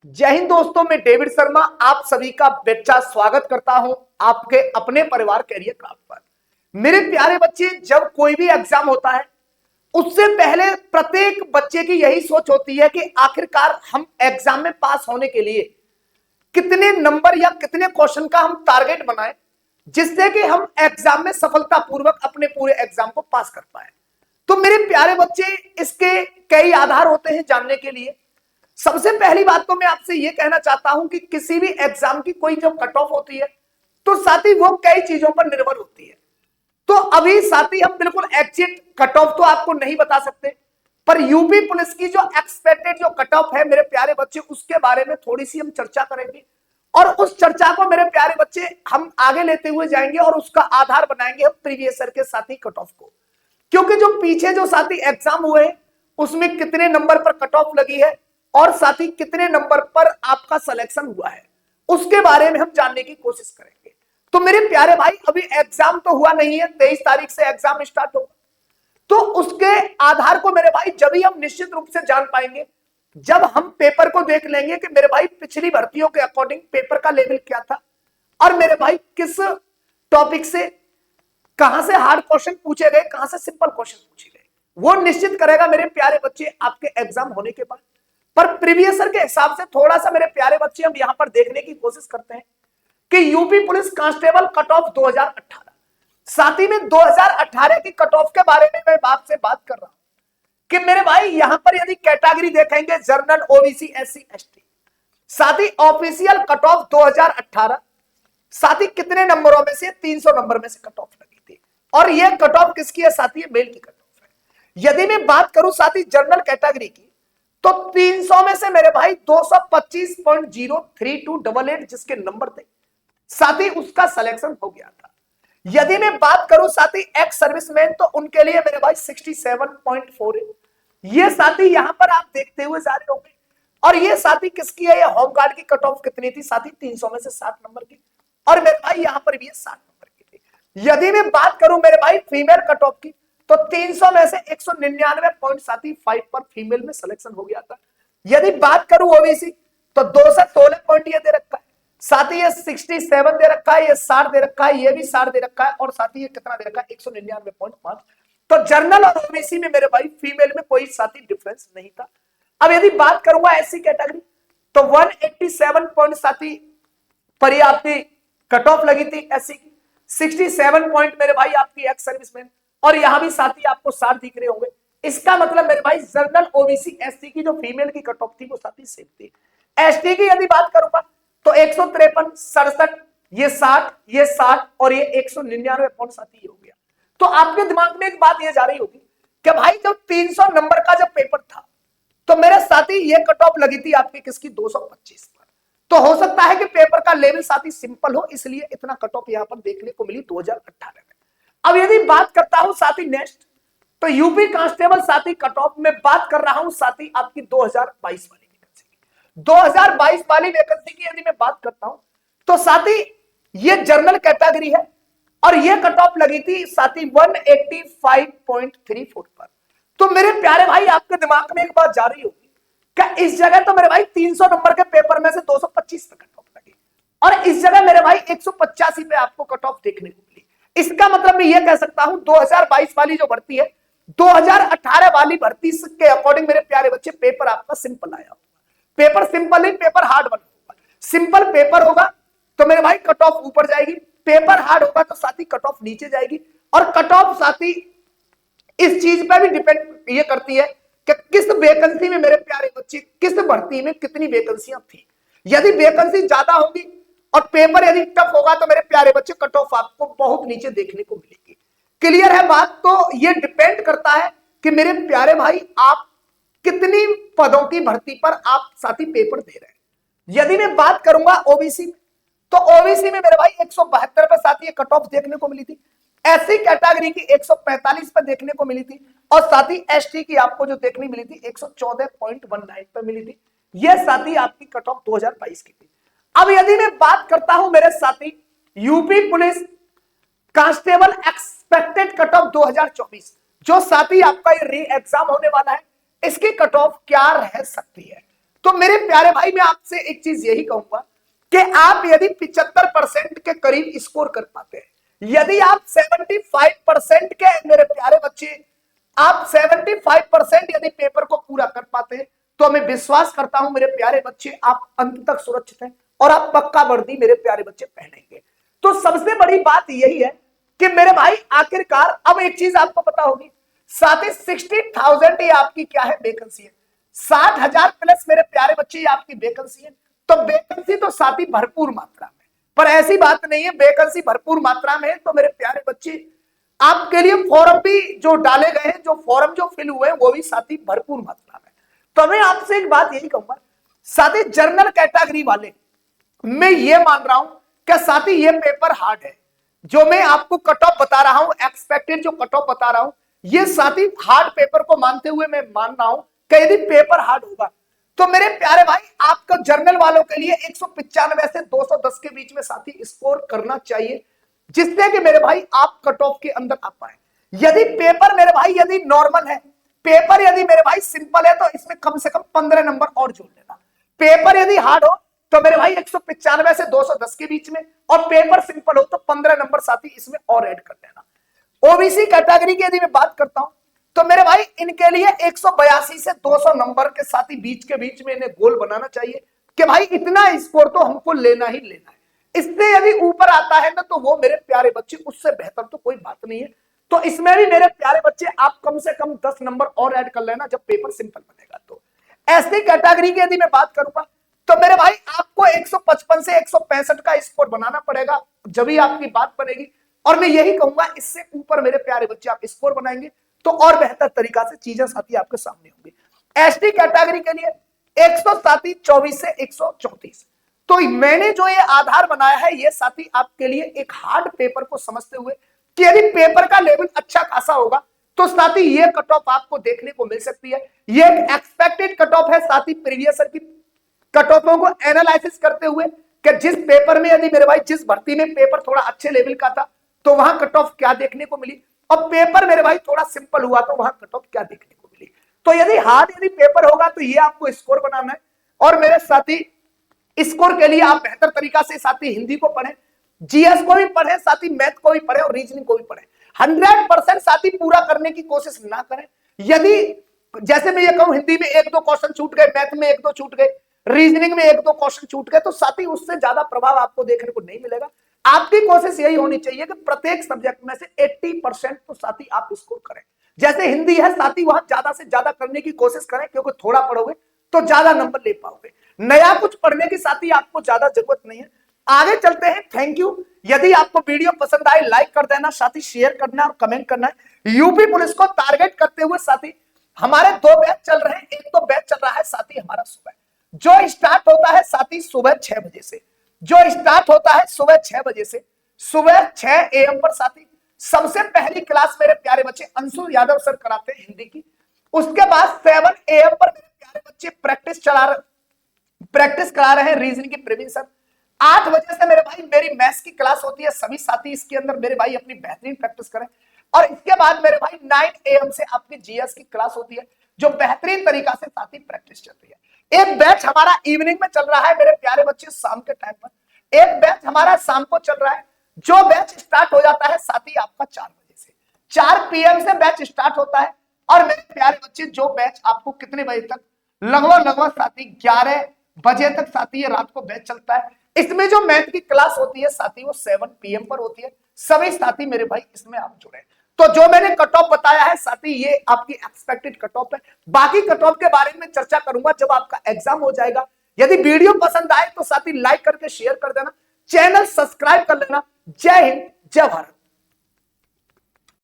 जय हिंद दोस्तों, मैं डेविड शर्मा आप सभी का बेचा स्वागत करता हूं आपके अपने परिवार कैरियर क्राफ्ट पर। मेरे प्यारे बच्चे, जब कोई भी एग्जाम होता है उससे पहले प्रत्येक बच्चे की यही सोच होती है कि आखिरकार हम एग्जाम में पास होने के लिए कितने नंबर या कितने क्वेश्चन का हम टारगेट बनाएं जिससे कि हम एग्जाम में सफलतापूर्वक अपने पूरे एग्जाम को पास कर पाए। तो मेरे प्यारे बच्चे, इसके कई आधार होते हैं जानने के लिए। सबसे पहली बात तो मैं आपसे यह कहना चाहता हूं कि किसी भी एग्जाम की कोई जो कट ऑफ होती है तो साथ ही वो कई चीजों पर निर्भर होती है। तो अभी साथ ही हम बिल्कुल एग्जैक्ट कट ऑफ तो आपको नहीं बता सकते, पर यूपी पुलिस की जो एक्सपेक्टेड जो कट ऑफ है मेरे प्यारे बच्चे, उसके बारे में थोड़ी सी हम चर्चा करेंगे और उस चर्चा को मेरे प्यारे बच्चे हम आगे लेते हुए जाएंगे और उसका आधार बनाएंगे हम प्रीवियस ईयर के साथी कट ऑफ को। क्योंकि जो पीछे जो साथी एग्जाम हुए उसमें कितने नंबर पर कट ऑफ लगी है और साथ ही कितने नंबर पर आपका सिलेक्शन हुआ है उसके बारे में हम जानने की कोशिश करेंगे। तो मेरे प्यारे भाई, अभी एग्जाम तो हुआ नहीं है, 23 तारीख से एग्जाम स्टार्ट होगा। तो उसके आधार को मेरे भाई जब ही हम निश्चित रूप से जान पाएंगे जब हम पेपर को देख लेंगे कि मेरे भाई पिछली भर्तियों के अकॉर्डिंग पेपर का लेवल क्या था और मेरे भाई किस टॉपिक से कहां से हार्ड क्वेश्चन पूछे गए, कहां से सिंपल क्वेश्चन पूछे गए, वो निश्चित करेगा मेरे प्यारे बच्चे आपके एग्जाम होने के बाद। पर प्रीवियस ईयर के हिसाब से थोड़ा सा मेरे प्यारे बच्चे हम यहां पर देखने की कोशिश करते हैं कि UP police constable cut off 2018, साथ ही में 2018 की कट ऑफ के बारे में मैं आपसे बात कर रहा हूं कि मेरे भाई यहां पर यदि कैटेगरी देखेंगे जनरल, ओबीसी, एससी, एसटी, साथ ही ऑफिशियल कट ऑफ 2018, साथ ही कितने नंबरों में से 300 नंबर में से कट ऑफ लगी थी और यह कट ऑफ किसकी है साथी, मेल की कट ऑफ है। यदि मैं बात करूं साथी जनरल कैटेगरी की तो 300 में से मेरे भाई 225.03288 जिसके नंबर थे साथ ही उसका सिलेक्शन हो गया था। यदि मैं बात करूं साथी एक्स सर्विसमैन तो उनके लिए मेरे भाई 67.4 है। ये साथी यहां पर आप देखते हुए जा रहे होंगे और ये साथी किसकी है, ये होमगार्ड की कट ऑफ कितनी थी साथी, 300 में से 60 नंबर की और मेरे भाई यहां पर भी 60 नंबर की थी। यदि मैं बात करूं मेरे भाई फीमेल कट ऑफ की तो 300 में से 199.75 पर फीमेल में सिलेक्शन हो गया था। यदि बात करूं ओबीसी तो 216 पॉइंट ये दे रखा है, साथ ही ये 67 दे रखा है, ये 60 दे रखा है, ये भी 60 दे रखा है और साथ ही ये कितना दे रखा है 199.5। तो जनरल और ओबीसी में मेरे भाई फीमेल में कोई साथी डिफरेंस नहीं था। अब यदि बात करूंगा एससी कैटेगरी तो 187 पॉइंट साथी पर आपकी कट ऑफ लगी थी एससी की, 67 पॉइंट मेरे भाई आपकी एक्स सर्विसमैन और यहां भी साथी आपको 60 दिख रहे होंगे। इसका मतलब मेरे भाई जनरल, ओबीसी, एससी की जो फीमेल की कट ऑफ थी वो साथी सेम थी। एसटी की यदि बात करूंगा तो 153, 67, ये 60, ये 60 और ये 199 पॉइंट साथी हो गया। तो आपके दिमाग में एक बात ये जा रही होगी कि भाई जब 300 नंबर का जब पेपर था तो मेरे साथी ये कट ऑफ लगी थी आपकी किसकी, 225 पर। तो हो सकता है कि पेपर का लेवल साथी सिंपल हो, इसलिए इतना कट ऑफ यहां पर देखने को मिली 2018 में। अब यदि बात करता हूं साथी नेक्स्ट तो यूपी कांस्टेबल साथी कट ऑफ में बात कर रहा हूं साथी आपकी 2022 वाली वैकेंसी की। 2022 वाली वैकेंसी की यदि मैं बात करता हूं तो साथी ये जनरल कैटेगरी है और ये कट ऑफ लगी थी साथी 185.34 पर। तो मेरे प्यारे भाई आपके दिमाग में एक बात जा रही होगी क्या इस जगह तो मेरे भाई 300 नंबर के पेपर में से 225 पे कट ऑफ लगी और इस जगह मेरे भाई 185 पे आपको कट ऑफ देखने को मिली। इसका मतलब मैं ये कह सकता हूं 2022 वाली जो भर्ती है 2018 वाली भर्ती के अकॉर्डिंग मेरे प्यारे बच्चे पेपर आपका सिंपल आया होगा। पेपर सिंपल नहीं, पेपर हार्ड बना होगा। सिंपल पेपर होगा तो मेरे भाई कट ऑफ ऊपर जाएगी, पेपर हार्ड होगा तो साथी कट ऑफ नीचे जाएगी और कट ऑफ साथी इस चीज पर भी डिपेंड ये करती है कि किस वैकेंसी में मेरे प्यारे बच्चे, किस भर्ती में कितनी वैकेंसियां थी। यदि वैकेंसी ज्यादा होगी और पेपर यदि टफ होगा तो मेरे प्यारे बच्चे कट ऑफ आपको बहुत नीचे देखने को मिलेगी। क्लियर है बात? तो ये डिपेंड करता है कि मेरे प्यारे भाई आप कितनी पदों की भर्ती पर आप साथी पेपर दे रहे हैं। यदि मैं बात करूंगा ओबीसी में तो ओबीसी में मेरे भाई 172 पर साथी ये कट ऑफ देखने को मिली थी, एससी कैटेगरी की 145 पर देखने को मिली थी और साथी एसटी की आपको जो देखने मिली थी 114.19 पर मिली थी। यह साथी आपकी कट ऑफ 2022 की थी। अब यदि मैं बात करता हूं मेरे साथी UP police constable expected cut off 2024, जो साथी आपका ये री एग्जाम होने वाला है, इसकी कट ऑफ क्या रह सकती है? तो मेरे प्यारे भाई मैं आपसे एक चीज यही कहूंगा कि आप यदि 75% के करीब स्कोर कर पाते हैं, यदि आप 75% के मेरे प्यारे बच्चे, आप 75% यदि पेपर को पूरा कर पाते हैं, तो मैं विश्वास करता हूं मेरे प्यारे बच्चे आप अंत तक सुरक्षित हैं और आप पक्का वर्दी मेरे प्यारे बच्चे पहनेंगे। तो सबसे बड़ी बात यही है कि मेरे भाई आखिरकार अब एक चीज आपको पता होगी, साथ ही 60,000 ये आपकी क्या है वैकेंसी है, 60,000 प्लस मेरे प्यारे बच्चे ये आपकी वैकेंसी है। तो वैकेंसी तो साथ ही भरपूर मात्रा में, पर ऐसी बात नहीं है वैकेंसी भरपूर मात्रा में है तो मेरे प्यारे बच्चे आपके लिए फॉर्म भी जो डाले गए हैं, जो फॉर्म जो फिल हुए हैं वो भी साथ ही भरपूर मात्रा में। तो मैं आपसे एक बात यही कहूंगा, साथ ही जनरल कैटेगरी वाले मैं ये मान रहा हूं कि साथ ही ये पेपर हार्ड है, जो मैं आपको कट ऑफ बता रहा हूं, एक्सपेक्टेड जो कट ऑफ बता रहा हूं, ये साथ ही हार्ड पेपर को मानते हुए मैं मान रहा हूं कि यदि पेपर हार्ड होगा तो मेरे प्यारे भाई आपको जर्नल वालों के लिए 195 से 210 के बीच में साथ ही स्कोर करना चाहिए, जिससे कि मेरे भाई आप कट ऑफ के अंदर आ पाए। यदि पेपर मेरे भाई यदि नॉर्मल है, पेपर यदि मेरे भाई सिंपल है, तो इसमें कम से कम 15 नंबर और जोड़ लेना। पेपर यदि हार्ड हो तो मेरे भाई 195 से 210 के बीच में, और पेपर सिंपल हो तो 15 नंबर साथ ही इसमें और ऐड कर लेना। ओबीसी कैटेगरी की यदि मैं बात करता हूं तो मेरे भाई इनके लिए 182 से 200 नंबर के साथ ही बीच के बीच में इन्हें गोल बनाना चाहिए कि भाई इतना स्कोर तो हमको लेना ही लेना है। इससे यदि ऊपर आता है ना तो वो मेरे प्यारे बच्चे उससे बेहतर तो कोई बात नहीं है। तो इसमें भी मेरे प्यारे बच्चे आप कम से कम 10 नंबर और ऐड कर लेना जब पेपर सिंपल बनेगा। तो ऐसी कैटेगरी की यदि मैं बात करूंगा तो मेरे भाई आपको 155 से 165 का स्कोर बनाना पड़ेगा, जब ही आपकी बात बनेगी। और मैं यही कहूंगा इससे ऊपर मेरे प्यारे बच्चे आप स्कोर बनाएंगे तो और बेहतर तरीका से चीजें साथी आपके सामने होंगी। एसटी कैटेगरी के लिए 124 से 134। तो मैंने जो ये आधार बनाया है ये साथी आपके लिए एक हार्ड पेपर को समझते हुए कि यदि पेपर का लेवल अच्छा खासा होगा तो साथी ये कट ऑफ आपको देखने को मिल सकती है। ये एक एक्सपेक्टेड कट ऑफ है, साथी प्रीवियस ईयर की कट ऑफों को एनालिसिस करते हुए कि जिस पेपर में यदि मेरे भाई जिस भर्ती में पेपर थोड़ा अच्छे लेवल का था तो वहां कट ऑफ क्या देखने को मिली, और पेपर मेरे भाई थोड़ा सिंपल हुआ तो वहां कट ऑफ क्या देखने को मिली। तो यदि हार्ड यदि पेपर होगा तो ये आपको स्कोर बनाना है। और मेरे साथी स्कोर के लिए आप बेहतर तरीका से साथी हिंदी को पढ़ें, जीएस को भी पढ़ें, साथी मैथ को भी पढ़ें और रीजनिंग को भी पढ़ें। 100% साथी पूरा करने की कोशिश ना करें। यदि जैसे मैं ये कहूं हिंदी में 1-2 क्वेश्चन छूट गए, मैथ में 1-2 छूट गए, रीजनिंग में 1-2 क्वेश्चन छूट गए, तो साथी उससे ज्यादा प्रभाव आपको देखने को नहीं मिलेगा। आपकी कोशिश यही होनी चाहिए कि प्रत्येक सब्जेक्ट में से 80% तो साथी आप स्कोर करें। जैसे हिंदी है साथी वहां ज्यादा से ज्यादा करने की कोशिश करें, क्योंकि थोड़ा पढ़ोगे तो ज्यादा नंबर ले पाओगे। नया कुछ पढ़ने की साथी आपको ज्यादा जरूरत नहीं है। आगे चलते हैं। Thank you. यदि आपको वीडियो पसंद आए लाइक कर देना, साथी शेयर करना और कमेंट करना है। यूपी पुलिस को टारगेट करते हुए साथी हमारे 2 बैच चल रहे हैं। एक तो बैच चल रहा है साथी हमारा सुबह, जो स्टार्ट होता है साथी सुबह 6 बजे से, जो स्टार्ट होता है सुबह 6 बजे से, सुबह 6 AM पर साथी सबसे पहली क्लास मेरे प्यारे बच्चे अंशु यादव सर कराते हैं हिंदी की। उसके बाद 7 AM पर मेरे प्यारे बच्चे प्रैक्टिस करा रहे हैं रीजनिंग की प्रवीण सर। 8 बजे से मेरे भाई मेरी मैथ्स की क्लास होती है। सभी साथी इसके अंदर मेरे भाई अपनी बेहतरीन प्रैक्टिस करें। और इसके बाद मेरे भाई 9 AM से आपकी जीएस की क्लास होती है, जो बेहतरीन तरीका से साथी प्रैक्टिस चल रही है। एक बैच हमारा इवनिंग में चल रहा है मेरे प्यारे बच्चे शाम के टाइम पर, एक बैच हमारा शाम को चल रहा है, जो बैच स्टार्ट हो जाता है साथी आपका 4 बजे से। 4 PM से बैच स्टार्ट होता है। और मेरे प्यारे बच्चे जो बैच आपको कितने बजे तक, लगभग साथी 11 बजे तक साथी ये रात को बैच चलता है। इसमें जो मैथ की क्लास होती है साथी वो 7 PM पर होती है। सभी साथी मेरे भाई इसमें आप जुड़े। तो जो मैंने कट ऑफ बताया है साथी ये आपकी एक्सपेक्टेड कट ऑफ है। बाकी कट ऑफ के बारे में चर्चा करूंगा जब आपका एग्जाम हो जाएगा। यदि वीडियो पसंद आए तो साथी लाइक करके शेयर कर देना, चैनल सब्सक्राइब कर लेना। जय हिंद, जय भारत।